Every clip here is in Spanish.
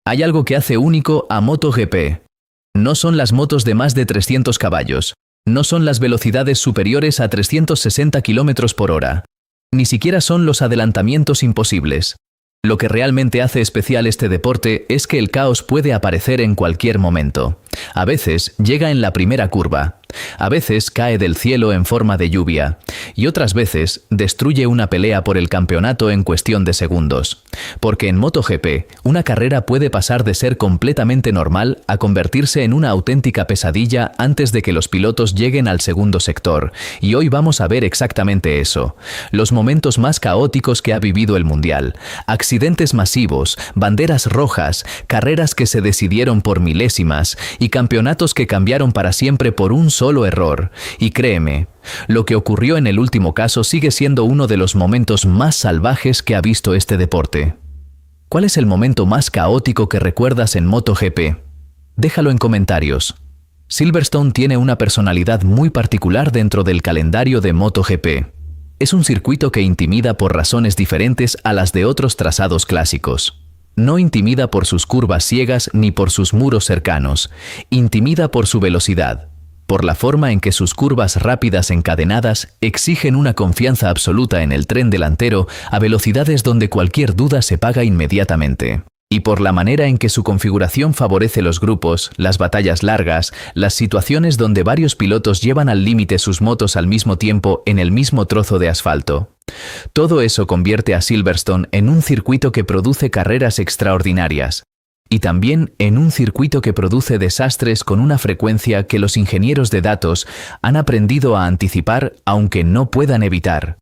Hay algo que hace único a MotoGP. No son las motos de más de 300 caballos. No son las velocidades superiores a 360 km por hora. Ni siquiera son los adelantamientos imposibles. Lo que realmente hace especial este deporte es que el caos puede aparecer en cualquier momento. A veces llega en la primera curva, a veces cae del cielo en forma de lluvia y otras veces destruye una pelea por el campeonato en cuestión de segundos. Porque en MotoGP, una carrera puede pasar de ser completamente normal a convertirse en una auténtica pesadilla antes de que los pilotos lleguen al segundo sector. Y hoy vamos a ver exactamente eso. Los momentos más caóticos que ha vivido el Mundial. Accidentes masivos, banderas rojas, carreras que se decidieron por milésimas y campeonatos que cambiaron para siempre por un solo error. Y créeme, lo que ocurrió en el último caso sigue siendo uno de los momentos más salvajes que ha visto este deporte. ¿Cuál es el momento más caótico que recuerdas en MotoGP? Déjalo en comentarios. Silverstone tiene una personalidad muy particular dentro del calendario de MotoGP. Es un circuito que intimida por razones diferentes a las de otros trazados clásicos. No intimida por sus curvas ciegas ni por sus muros cercanos. Intimida por su velocidad, por la forma en que sus curvas rápidas encadenadas exigen una confianza absoluta en el tren delantero a velocidades donde cualquier duda se paga inmediatamente. Y por la manera en que su configuración favorece los grupos, las batallas largas, las situaciones donde varios pilotos llevan al límite sus motos al mismo tiempo en el mismo trozo de asfalto. Todo eso convierte a Silverstone en un circuito que produce carreras extraordinarias. Y también en un circuito que produce desastres con una frecuencia que los ingenieros de datos han aprendido a anticipar aunque no puedan evitar.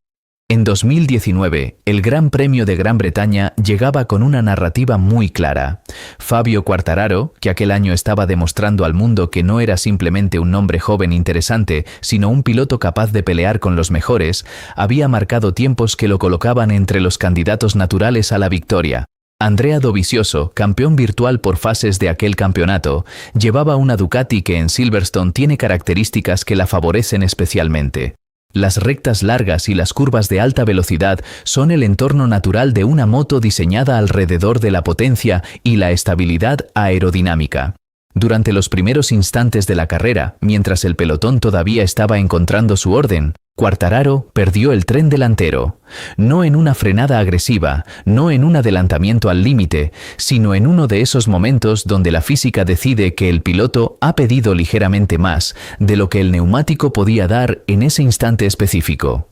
En 2019, el Gran Premio de Gran Bretaña llegaba con una narrativa muy clara. Fabio Quartararo, que aquel año estaba demostrando al mundo que no era simplemente un hombre joven interesante, sino un piloto capaz de pelear con los mejores, había marcado tiempos que lo colocaban entre los candidatos naturales a la victoria. Andrea Dovizioso, campeón virtual por fases de aquel campeonato, llevaba una Ducati que en Silverstone tiene características que la favorecen especialmente. Las rectas largas y las curvas de alta velocidad son el entorno natural de una moto diseñada alrededor de la potencia y la estabilidad aerodinámica. Durante los primeros instantes de la carrera, mientras el pelotón todavía estaba encontrando su orden, Quartararo perdió el tren delantero, no en una frenada agresiva, no en un adelantamiento al límite, sino en uno de esos momentos donde la física decide que el piloto ha pedido ligeramente más de lo que el neumático podía dar en ese instante específico.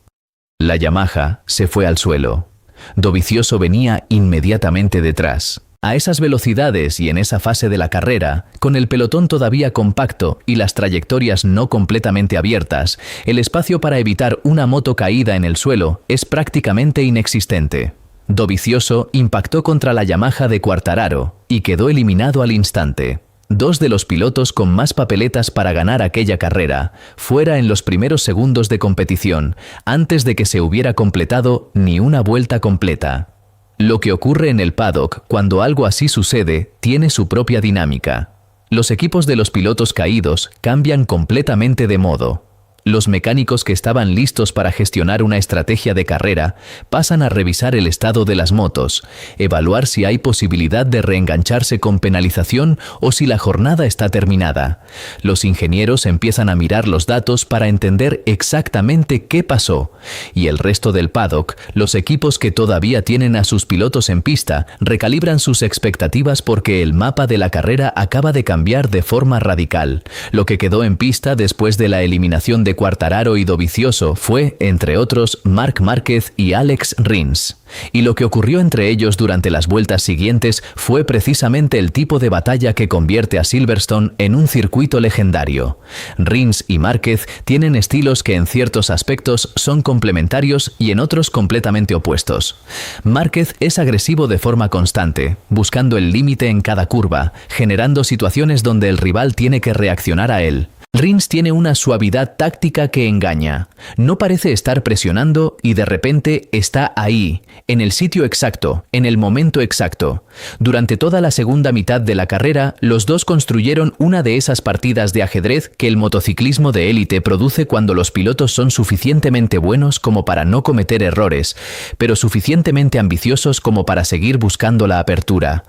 La Yamaha se fue al suelo. Dovizioso venía inmediatamente detrás. A esas velocidades y en esa fase de la carrera, con el pelotón todavía compacto y las trayectorias no completamente abiertas, el espacio para evitar una moto caída en el suelo es prácticamente inexistente. Dovizioso impactó contra la Yamaha de Quartararo y quedó eliminado al instante. Dos de los pilotos con más papeletas para ganar aquella carrera, fuera en los primeros segundos de competición, antes de que se hubiera completado ni una vuelta completa. Lo que ocurre en el paddock cuando algo así sucede tiene su propia dinámica. Los equipos de los pilotos caídos cambian completamente de modo. Los mecánicos que estaban listos para gestionar una estrategia de carrera pasan a revisar el estado de las motos, evaluar si hay posibilidad de reengancharse con penalización o si la jornada está terminada. Los ingenieros empiezan a mirar los datos para entender exactamente qué pasó. Y el resto del paddock, los equipos que todavía tienen a sus pilotos en pista, recalibran sus expectativas porque el mapa de la carrera acaba de cambiar de forma radical. Lo que quedó en pista después de la eliminación de Quartararo y Dovizioso fue, entre otros, Marc Márquez y Alex Rins. Y lo que ocurrió entre ellos durante las vueltas siguientes fue precisamente el tipo de batalla que convierte a Silverstone en un circuito legendario. Rins y Márquez tienen estilos que en ciertos aspectos son complementarios y en otros completamente opuestos. Márquez es agresivo de forma constante, buscando el límite en cada curva, generando situaciones donde el rival tiene que reaccionar a él. Rins tiene una suavidad táctica que engaña. No parece estar presionando y de repente está ahí, en el sitio exacto, en el momento exacto. Durante toda la segunda mitad de la carrera, los dos construyeron una de esas partidas de ajedrez que el motociclismo de élite produce cuando los pilotos son suficientemente buenos como para no cometer errores, pero suficientemente ambiciosos como para seguir buscando la apertura.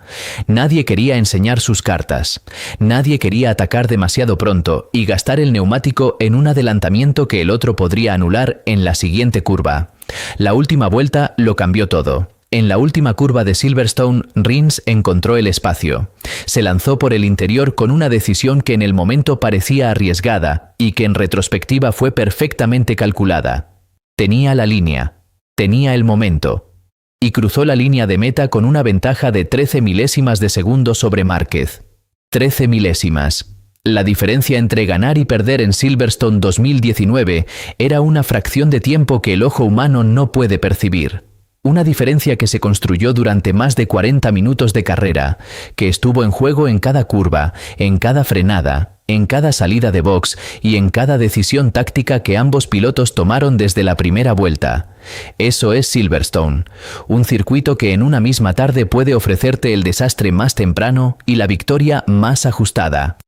Nadie quería enseñar sus cartas. Nadie quería atacar demasiado pronto y gastar el neumático en un adelantamiento que el otro podría anular en la siguiente curva. La última vuelta lo cambió todo. En la última curva de Silverstone, Rins encontró el espacio. Se lanzó por el interior con una decisión que en el momento parecía arriesgada y que en retrospectiva fue perfectamente calculada. Tenía la línea, tenía el momento, y cruzó la línea de meta con una ventaja de 13 milésimas de segundo sobre Márquez. 13 milésimas. La diferencia entre ganar y perder en Silverstone 2019 era una fracción de tiempo que el ojo humano no puede percibir. Una diferencia que se construyó durante más de 40 minutos de carrera, que estuvo en juego en cada curva, en cada frenada, en cada salida de box y en cada decisión táctica que ambos pilotos tomaron desde la primera vuelta. Eso es Silverstone, un circuito que en una misma tarde puede ofrecerte el desastre más temprano y la victoria más ajustada.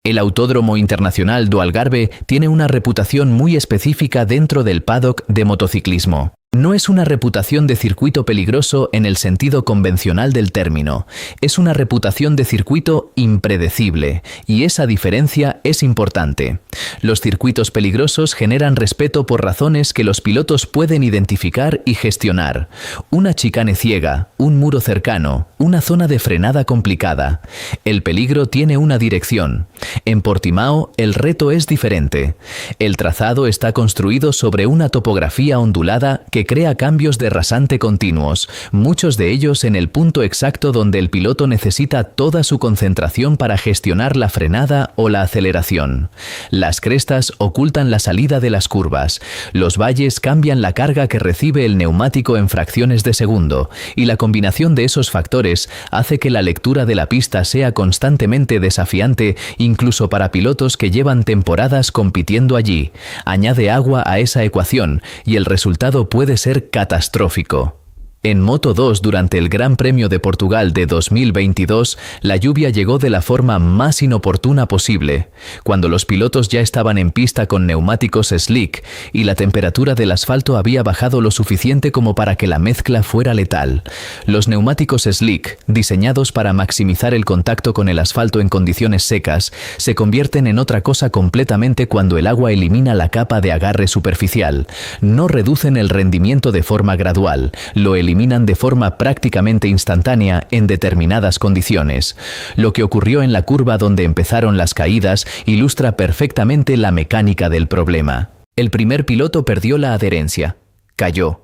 El Autódromo Internacional do Algarve tiene una reputación muy específica dentro del paddock de motociclismo. No es una reputación de circuito peligroso en el sentido convencional del término, es una reputación de circuito impredecible, y esa diferencia es importante. Los circuitos peligrosos generan respeto por razones que los pilotos pueden identificar y gestionar. Una chicane ciega, un muro cercano, una zona de frenada complicada. El peligro tiene una dirección. En Portimao, el reto es diferente. El trazado está construido sobre una topografía ondulada que crea cambios de rasante continuos, muchos de ellos en el punto exacto donde el piloto necesita toda su concentración para gestionar la frenada o la aceleración. Las crestas ocultan la salida de las curvas, los valles cambian la carga que recibe el neumático en fracciones de segundo, y la combinación de esos factores hace que la lectura de la pista sea constantemente desafiante, incluso para pilotos que llevan temporadas compitiendo allí. Añade agua a esa ecuación y el resultado puede ser catastrófico. En Moto2 durante el Gran Premio de Portugal de 2022, la lluvia llegó de la forma más inoportuna posible, cuando los pilotos ya estaban en pista con neumáticos slick y la temperatura del asfalto había bajado lo suficiente como para que la mezcla fuera letal. Los neumáticos slick, diseñados para maximizar el contacto con el asfalto en condiciones secas, se convierten en otra cosa completamente cuando el agua elimina la capa de agarre superficial. No reducen el rendimiento de forma gradual, lo eliminan de forma prácticamente instantánea en determinadas condiciones. Lo que ocurrió en la curva donde empezaron las caídas ilustra perfectamente la mecánica del problema. El primer piloto perdió la adherencia. Cayó.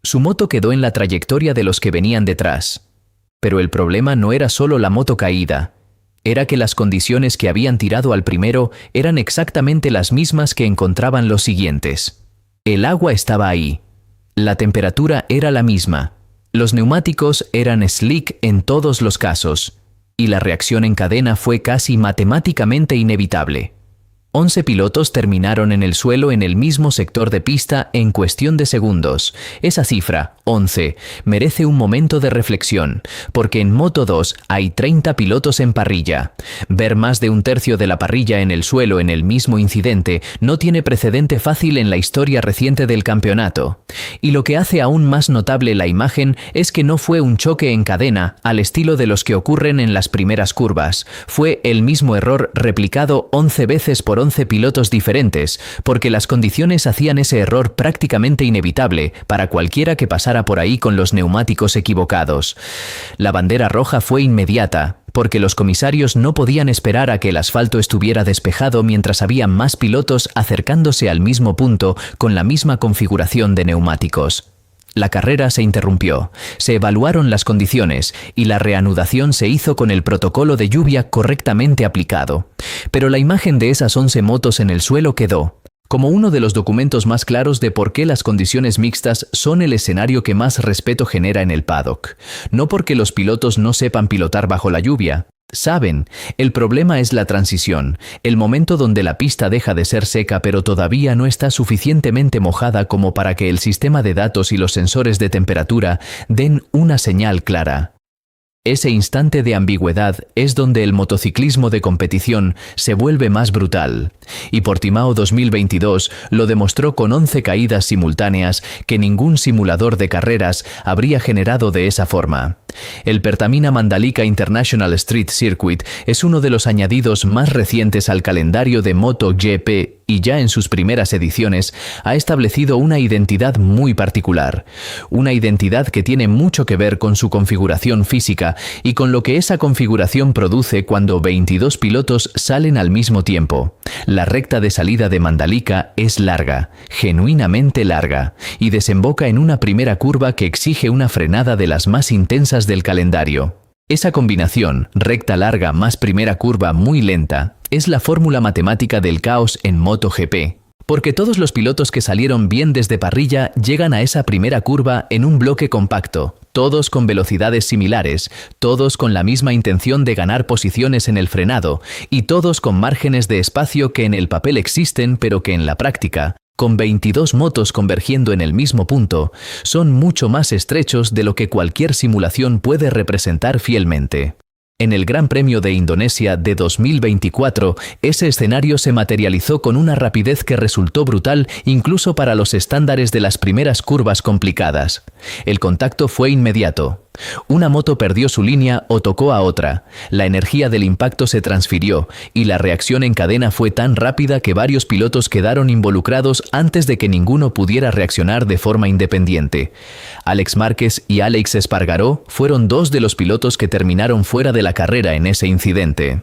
Su moto quedó en la trayectoria de los que venían detrás. Pero el problema no era solo la moto caída. Era que las condiciones que habían tirado al primero eran exactamente las mismas que encontraban los siguientes. El agua estaba ahí. La temperatura era la misma, los neumáticos eran slick en todos los casos, y la reacción en cadena fue casi matemáticamente inevitable. 11 pilotos terminaron en el suelo en el mismo sector de pista en cuestión de segundos. Esa cifra, 11, merece un momento de reflexión, porque en Moto2 hay 30 pilotos en parrilla. Ver más de un tercio de la parrilla en el suelo en el mismo incidente no tiene precedente fácil en la historia reciente del campeonato. Y lo que hace aún más notable la imagen es que no fue un choque en cadena al estilo de los que ocurren en las primeras curvas. Fue el mismo error replicado 11 veces por 11 pilotos diferentes, porque las condiciones hacían ese error prácticamente inevitable para cualquiera que pasara por ahí con los neumáticos equivocados. La bandera roja fue inmediata, porque los comisarios no podían esperar a que el asfalto estuviera despejado mientras había más pilotos acercándose al mismo punto con la misma configuración de neumáticos. La carrera se interrumpió, se evaluaron las condiciones y la reanudación se hizo con el protocolo de lluvia correctamente aplicado. Pero la imagen de esas 11 motos en el suelo quedó como uno de los documentos más claros de por qué las condiciones mixtas son el escenario que más respeto genera en el paddock. No porque los pilotos no sepan pilotar bajo la lluvia, Saben, el problema es la transición, el momento donde la pista deja de ser seca pero todavía no está suficientemente mojada como para que el sistema de datos y los sensores de temperatura den una señal clara. Ese instante de ambigüedad es donde el motociclismo de competición se vuelve más brutal. Y Portimao 2022 lo demostró con 11 caídas simultáneas que ningún simulador de carreras habría generado de esa forma. El Pertamina Mandalika International Street Circuit es uno de los añadidos más recientes al calendario de MotoGP y ya en sus primeras ediciones ha establecido una identidad muy particular. Una identidad que tiene mucho que ver con su configuración física y con lo que esa configuración produce cuando 22 pilotos salen al mismo tiempo. La recta de salida de Mandalika es larga, genuinamente larga, y desemboca en una primera curva que exige una frenada de las más intensas del calendario. Esa combinación, recta larga más primera curva muy lenta, es la fórmula matemática del caos en MotoGP. Porque todos los pilotos que salieron bien desde parrilla llegan a esa primera curva en un bloque compacto, todos con velocidades similares, todos con la misma intención de ganar posiciones en el frenado y todos con márgenes de espacio que en el papel existen pero que en la práctica, con 22 motos convergiendo en el mismo punto, son mucho más estrechos de lo que cualquier simulación puede representar fielmente. En el Gran Premio de Indonesia de 2024, ese escenario se materializó con una rapidez que resultó brutal incluso para los estándares de las primeras curvas complicadas. El contacto fue inmediato. Una moto perdió su línea o tocó a otra, la energía del impacto se transfirió y la reacción en cadena fue tan rápida que varios pilotos quedaron involucrados antes de que ninguno pudiera reaccionar de forma independiente. Alex Márquez y Aleix Espargaró fueron dos de los pilotos que terminaron fuera de la carrera en ese incidente.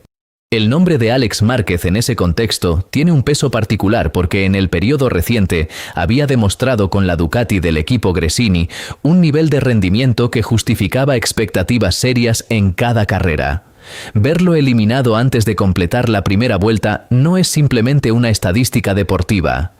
El nombre de Alex Márquez en ese contexto tiene un peso particular porque en el periodo reciente había demostrado con la Ducati del equipo Gresini un nivel de rendimiento que justificaba expectativas serias en cada carrera. Verlo eliminado antes de completar la primera vuelta no es simplemente una estadística deportiva.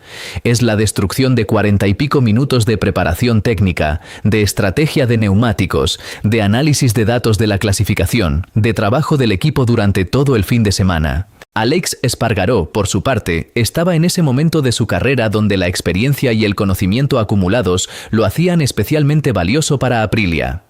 Es la destrucción de 40 y pico minutos de preparación técnica, de estrategia de neumáticos, de análisis de datos de la clasificación, de trabajo del equipo durante todo el fin de semana. Aleix Espargaró, por su parte, estaba en ese momento de su carrera donde la experiencia y el conocimiento acumulados lo hacían especialmente valioso para Aprilia.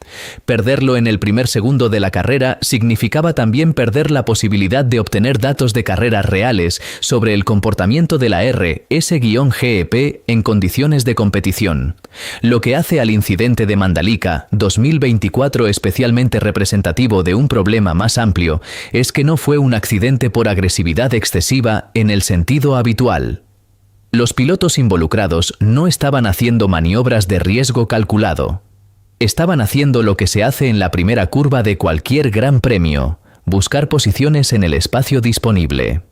Perderlo en el primer segundo de la carrera significaba también perder la posibilidad de obtener datos de carreras reales sobre el comportamiento de la RS-GEP en condiciones de competición. Lo que hace al incidente de Mandalika 2024 especialmente representativo de un problema más amplio es que no fue un accidente por agresividad excesiva en el sentido habitual. Los pilotos involucrados no estaban haciendo maniobras de riesgo calculado. Estaban haciendo lo que se hace en la primera curva de cualquier gran premio, buscar posiciones en el espacio disponible.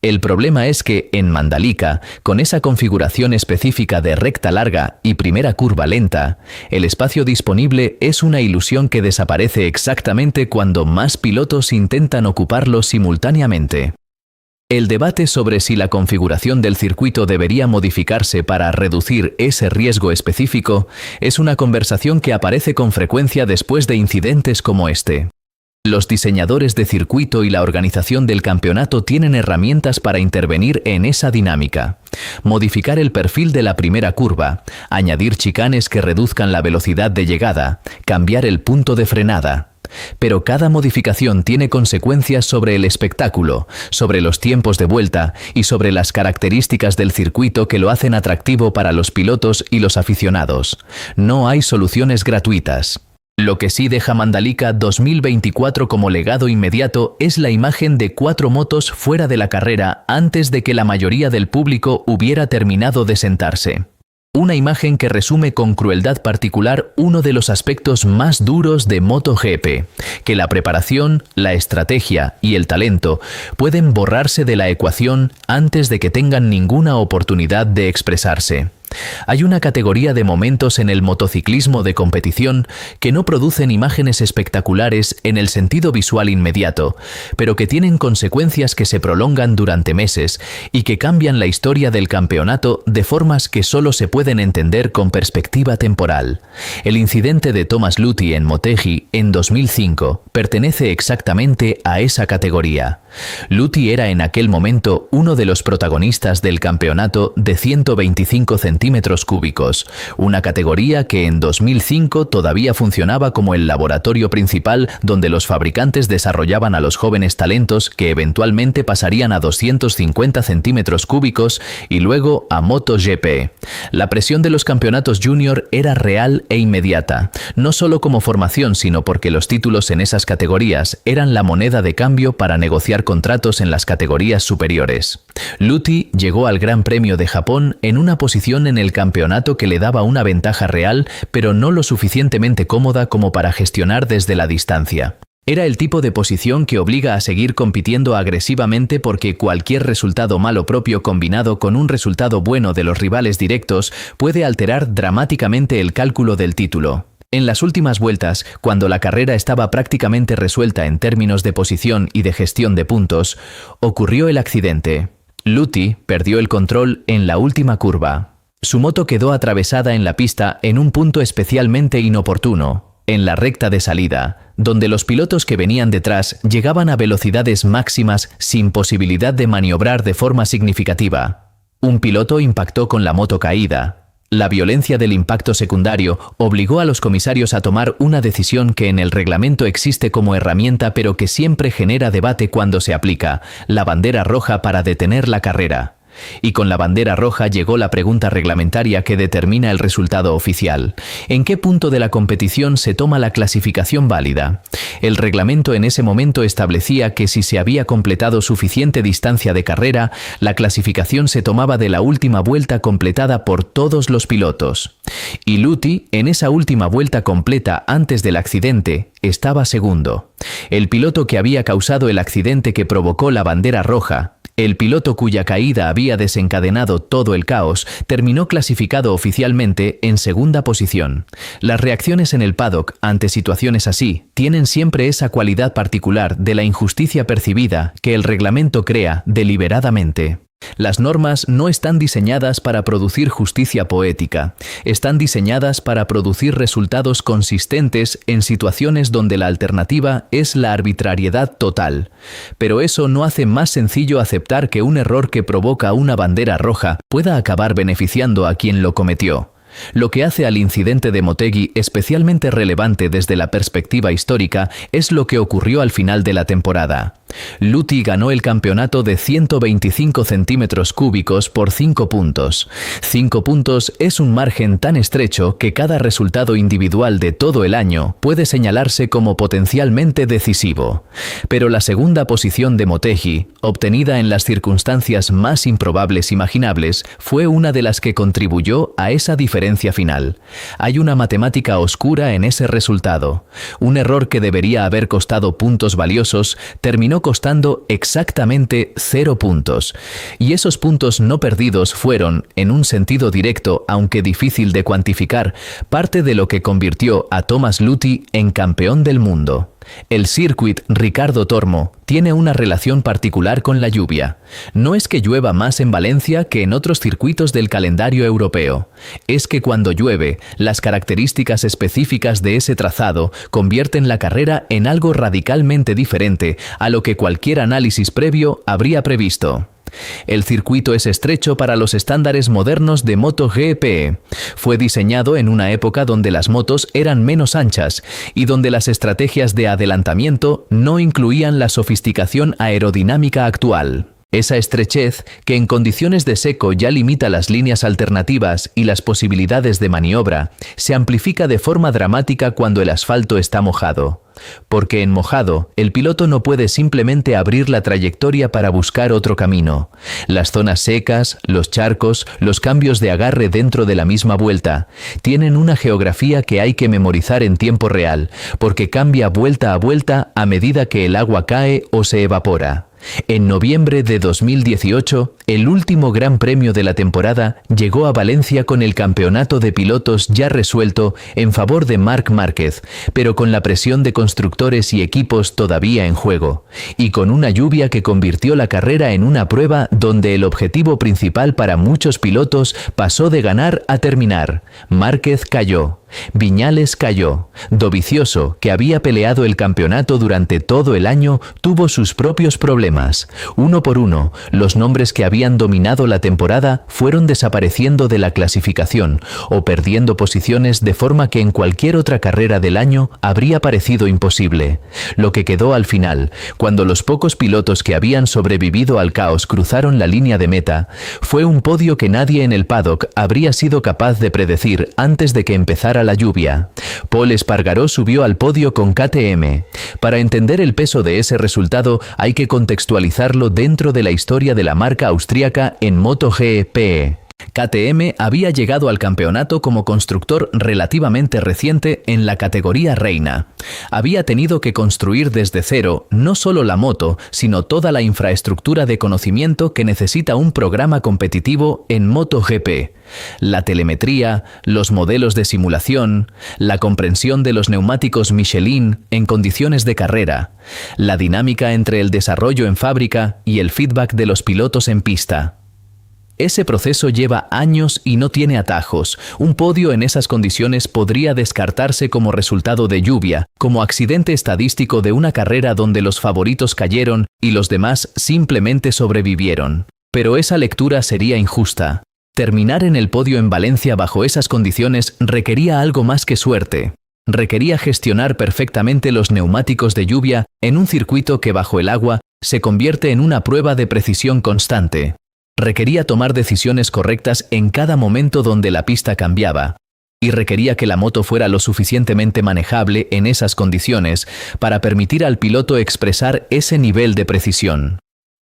El problema es que, en Mandalika, con esa configuración específica de recta larga y primera curva lenta, el espacio disponible es una ilusión que desaparece exactamente cuando más pilotos intentan ocuparlo simultáneamente. El debate sobre si la configuración del circuito debería modificarse para reducir ese riesgo específico es una conversación que aparece con frecuencia después de incidentes como este. Los diseñadores de circuito y la organización del campeonato tienen herramientas para intervenir en esa dinámica. Modificar el perfil de la primera curva, añadir chicanes que reduzcan la velocidad de llegada, cambiar el punto de frenada. Pero cada modificación tiene consecuencias sobre el espectáculo, sobre los tiempos de vuelta y sobre las características del circuito que lo hacen atractivo para los pilotos y los aficionados. No hay soluciones gratuitas. Lo que sí deja Mandalika 2024 como legado inmediato es la imagen de 4 motos fuera de la carrera antes de que la mayoría del público hubiera terminado de sentarse. Una imagen que resume con crueldad particular uno de los aspectos más duros de MotoGP, que la preparación, la estrategia y el talento pueden borrarse de la ecuación antes de que tengan ninguna oportunidad de expresarse. Hay una categoría de momentos en el motociclismo de competición que no producen imágenes espectaculares en el sentido visual inmediato, pero que tienen consecuencias que se prolongan durante meses y que cambian la historia del campeonato de formas que solo se pueden entender con perspectiva temporal. El incidente de Thomas Luthi en Motegi en 2005 pertenece exactamente a esa categoría. Luthi era en aquel momento uno de los protagonistas del campeonato de 125 centímetros cúbicos, una categoría que en 2005 todavía funcionaba como el laboratorio principal donde los fabricantes desarrollaban a los jóvenes talentos que eventualmente pasarían a 250 centímetros cúbicos y luego a MotoGP. La presión de los campeonatos junior era real e inmediata, no solo como formación, sino porque los títulos en esas categorías eran la moneda de cambio para negociar contratos en las categorías superiores. Luthi llegó al Gran Premio de Japón en una posición en el campeonato que le daba una ventaja real, pero no lo suficientemente cómoda como para gestionar desde la distancia. Era el tipo de posición que obliga a seguir compitiendo agresivamente porque cualquier resultado malo propio combinado con un resultado bueno de los rivales directos puede alterar dramáticamente el cálculo del título. En las últimas vueltas, cuando la carrera estaba prácticamente resuelta en términos de posición y de gestión de puntos, ocurrió el accidente. Luthi perdió el control en la última curva. Su moto quedó atravesada en la pista en un punto especialmente inoportuno, en la recta de salida, donde los pilotos que venían detrás llegaban a velocidades máximas sin posibilidad de maniobrar de forma significativa. Un piloto impactó con la moto caída. La violencia del impacto secundario obligó a los comisarios a tomar una decisión que en el reglamento existe como herramienta pero que siempre genera debate cuando se aplica: la bandera roja para detener la carrera. Y con la bandera roja llegó la pregunta reglamentaria que determina el resultado oficial. ¿En qué punto de la competición se toma la clasificación válida? El reglamento en ese momento establecía que si se había completado suficiente distancia de carrera, la clasificación se tomaba de la última vuelta completada por todos los pilotos. Y Luthi, en esa última vuelta completa antes del accidente, estaba segundo. El piloto que había causado el accidente que provocó la bandera roja, el piloto cuya caída había desencadenado todo el caos, terminó clasificado oficialmente en segunda posición. Las reacciones en el paddock ante situaciones así tienen siempre esa cualidad particular de la injusticia percibida que el reglamento crea deliberadamente. Las normas no están diseñadas para producir justicia poética, están diseñadas para producir resultados consistentes en situaciones donde la alternativa es la arbitrariedad total. Pero eso no hace más sencillo aceptar que un error que provoca una bandera roja pueda acabar beneficiando a quien lo cometió. Lo que hace al incidente de Motegi especialmente relevante desde la perspectiva histórica es lo que ocurrió al final de la temporada. Luthi ganó el campeonato de 125 centímetros cúbicos por 5 puntos. 5 puntos es un margen tan estrecho que cada resultado individual de todo el año puede señalarse como potencialmente decisivo. Pero la segunda posición de Motegi, obtenida en las circunstancias más improbables imaginables, fue una de las que contribuyó a esa diferencia final. Hay una matemática oscura en ese resultado. Un error que debería haber costado puntos valiosos terminó costando exactamente 0 puntos. Y esos puntos no perdidos fueron, en un sentido directo, aunque difícil de cuantificar, parte de lo que convirtió a Thomas Luthi en campeón del mundo. El Circuit Ricardo Tormo tiene una relación particular con la lluvia. No es que llueva más en Valencia que en otros circuitos del calendario europeo. Es que cuando llueve, las características específicas de ese trazado convierten la carrera en algo radicalmente diferente a lo que cualquier análisis previo habría previsto. El circuito es estrecho para los estándares modernos de MotoGP. Fue diseñado en una época donde las motos eran menos anchas y donde las estrategias de adelantamiento no incluían la sofisticación aerodinámica actual. Esa estrechez, que en condiciones de seco ya limita las líneas alternativas y las posibilidades de maniobra, se amplifica de forma dramática cuando el asfalto está mojado. Porque en mojado, el piloto no puede simplemente abrir la trayectoria para buscar otro camino. Las zonas secas, los charcos, los cambios de agarre dentro de la misma vuelta, tienen una geografía que hay que memorizar en tiempo real, porque cambia vuelta a vuelta a medida que el agua cae o se evapora. En noviembre de 2018, el último Gran Premio de la temporada llegó a Valencia con el campeonato de pilotos ya resuelto en favor de Marc Márquez, pero con la presión de constructores y equipos todavía en juego, y con una lluvia que convirtió la carrera en una prueba donde el objetivo principal para muchos pilotos pasó de ganar a terminar. Márquez cayó. Viñales cayó. Dovizioso, que había peleado el campeonato durante todo el año, tuvo sus propios problemas. Uno por uno, los nombres que habían dominado la temporada fueron desapareciendo de la clasificación o perdiendo posiciones de forma que en cualquier otra carrera del año habría parecido imposible. Lo que quedó al final, cuando los pocos pilotos que habían sobrevivido al caos cruzaron la línea de meta, fue un podio que nadie en el paddock habría sido capaz de predecir antes de que empezara la lluvia. Pol Espargaró subió al podio con KTM. Para entender el peso de ese resultado hay que contextualizarlo dentro de la historia de la marca austríaca en MotoGP. KTM había llegado al campeonato como constructor relativamente reciente en la categoría reina. Había tenido que construir desde cero no solo la moto, sino toda la infraestructura de conocimiento que necesita un programa competitivo en MotoGP. La telemetría, los modelos de simulación, la comprensión de los neumáticos Michelin en condiciones de carrera, la dinámica entre el desarrollo en fábrica y el feedback de los pilotos en pista. Ese proceso lleva años y no tiene atajos. Un podio en esas condiciones podría descartarse como resultado de lluvia, como accidente estadístico de una carrera donde los favoritos cayeron y los demás simplemente sobrevivieron. Pero esa lectura sería injusta. Terminar en el podio en Valencia bajo esas condiciones requería algo más que suerte. Requería gestionar perfectamente los neumáticos de lluvia en un circuito que bajo el agua se convierte en una prueba de precisión constante. Requería tomar decisiones correctas en cada momento donde la pista cambiaba, y requería que la moto fuera lo suficientemente manejable en esas condiciones para permitir al piloto expresar ese nivel de precisión.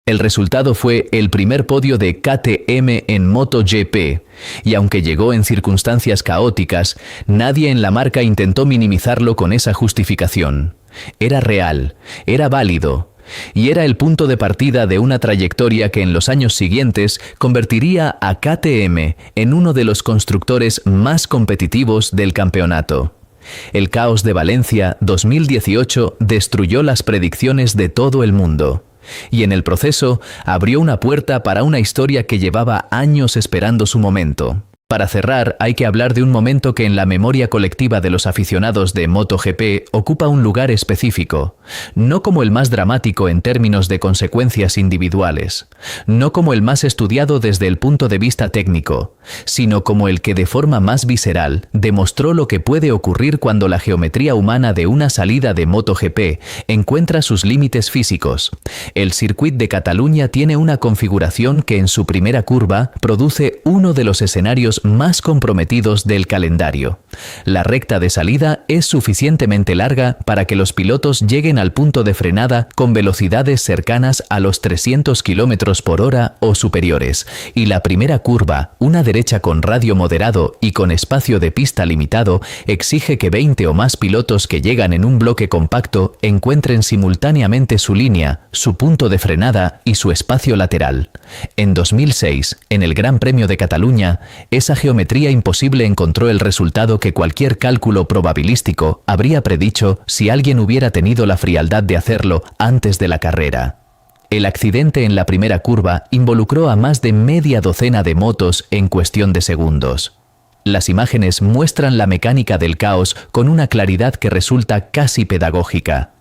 El resultado fue el primer podio de KTM en MotoGP, y aunque llegó en circunstancias caóticas, nadie en la marca intentó minimizarlo con esa justificación. Era real, era válido, y era el punto de partida de una trayectoria que en los años siguientes convertiría a KTM en uno de los constructores más competitivos del campeonato. El caos de Valencia 2018 destruyó las predicciones de todo el mundo, y en el proceso abrió una puerta para una historia que llevaba años esperando su momento. Para cerrar, hay que hablar de un momento que en la memoria colectiva de los aficionados de MotoGP ocupa un lugar específico, no como el más dramático en términos de consecuencias individuales, no como el más estudiado desde el punto de vista técnico, sino como el que de forma más visceral demostró lo que puede ocurrir cuando la geometría humana de una salida de MotoGP encuentra sus límites físicos. El Circuit de Cataluña tiene una configuración que en su primera curva produce uno de los escenarios más comprometidos del calendario. La recta de salida es suficientemente larga para que los pilotos lleguen al punto de frenada con velocidades cercanas a los 300 km por hora o superiores, y la primera curva, una derecha con radio moderado y con espacio de pista limitado, exige que 20 o más pilotos que llegan en un bloque compacto encuentren simultáneamente su línea, su punto de frenada y su espacio lateral. En 2006, en el Gran Premio de Cataluña, esa geometría imposible encontró el resultado que cualquier cálculo probabilístico habría predicho si alguien hubiera tenido la frialdad de hacerlo antes de la carrera. El accidente en la primera curva involucró a más de media docena de motos en cuestión de segundos. Las imágenes muestran la mecánica del caos con una claridad que resulta casi pedagógica.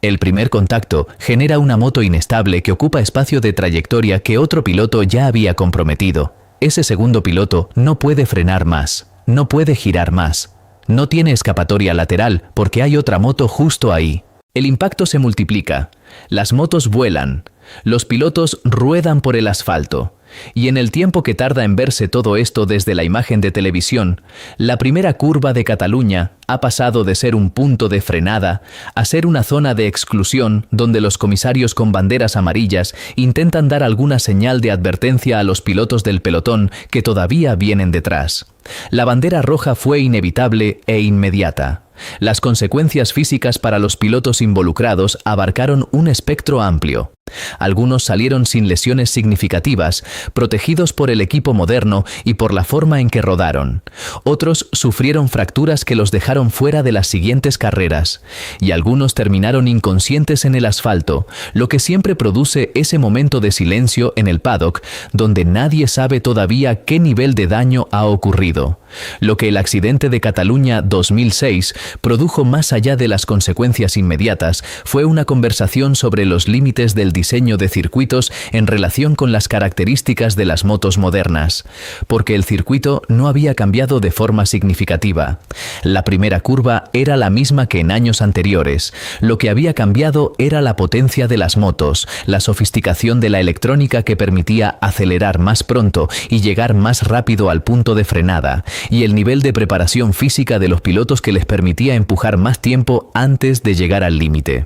El primer contacto genera una moto inestable que ocupa espacio de trayectoria que otro piloto ya había comprometido. Ese segundo piloto no puede frenar más, no puede girar más. No tiene escapatoria lateral porque hay otra moto justo ahí. El impacto se multiplica. Las motos vuelan. Los pilotos ruedan por el asfalto. Y en el tiempo que tarda en verse todo esto desde la imagen de televisión, la primera curva de Cataluña ha pasado de ser un punto de frenada a ser una zona de exclusión donde los comisarios con banderas amarillas intentan dar alguna señal de advertencia a los pilotos del pelotón que todavía vienen detrás. La bandera roja fue inevitable e inmediata. Las consecuencias físicas para los pilotos involucrados abarcaron un espectro amplio. Algunos salieron sin lesiones significativas, protegidos por el equipo moderno y por la forma en que rodaron. Otros sufrieron fracturas que los dejaron fuera de las siguientes carreras, y algunos terminaron inconscientes en el asfalto, lo que siempre produce ese momento de silencio en el paddock, donde nadie sabe todavía qué nivel de daño ha ocurrido. Lo que el accidente de Cataluña 2006 produjo más allá de las consecuencias inmediatas fue una conversación sobre los límites del diseño de circuitos en relación con las características de las motos modernas, porque el circuito no había cambiado de forma significativa. La primera curva era la misma que en años anteriores. Lo que había cambiado era la potencia de las motos, la sofisticación de la electrónica que permitía acelerar más pronto y llegar más rápido al punto de frenada, y el nivel de preparación física de los pilotos que les permitía empujar más tiempo antes de llegar al límite.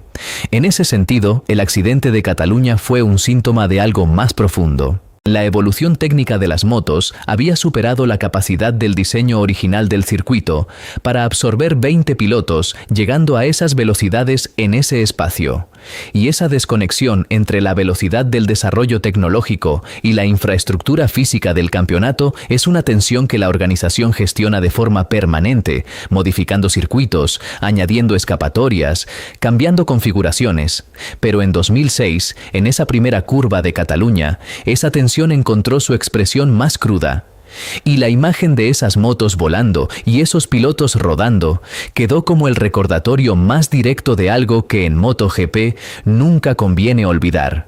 En ese sentido, el accidente de Cataluña fue un síntoma de algo más profundo. La evolución técnica de las motos había superado la capacidad del diseño original del circuito para absorber 20 pilotos, llegando a esas velocidades en ese espacio. Y esa desconexión entre la velocidad del desarrollo tecnológico y la infraestructura física del campeonato es una tensión que la organización gestiona de forma permanente, modificando circuitos, añadiendo escapatorias, cambiando configuraciones. Pero en 2006, en esa primera curva de Cataluña, esa tensión encontró su expresión más cruda. Y la imagen de esas motos volando y esos pilotos rodando quedó como el recordatorio más directo de algo que en MotoGP nunca conviene olvidar.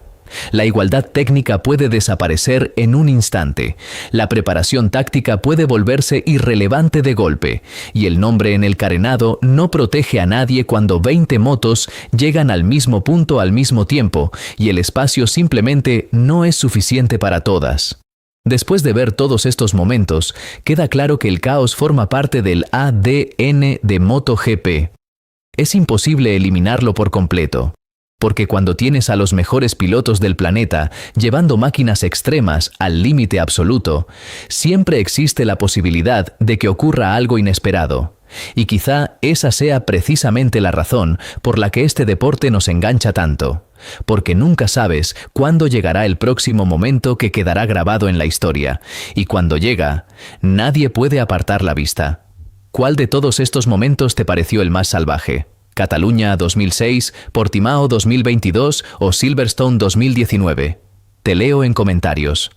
La igualdad técnica puede desaparecer en un instante, la preparación táctica puede volverse irrelevante de golpe, y el nombre en el carenado no protege a nadie cuando 20 motos llegan al mismo punto al mismo tiempo y el espacio simplemente no es suficiente para todas. Después de ver todos estos momentos, queda claro que el caos forma parte del ADN de MotoGP. Es imposible eliminarlo por completo. Porque cuando tienes a los mejores pilotos del planeta llevando máquinas extremas al límite absoluto, siempre existe la posibilidad de que ocurra algo inesperado. Y quizá esa sea precisamente la razón por la que este deporte nos engancha tanto. Porque nunca sabes cuándo llegará el próximo momento que quedará grabado en la historia. Y cuando llega, nadie puede apartar la vista. ¿Cuál de todos estos momentos te pareció el más salvaje? ¿Cataluña 2006, Portimao 2022 o Silverstone 2019? Te leo en comentarios.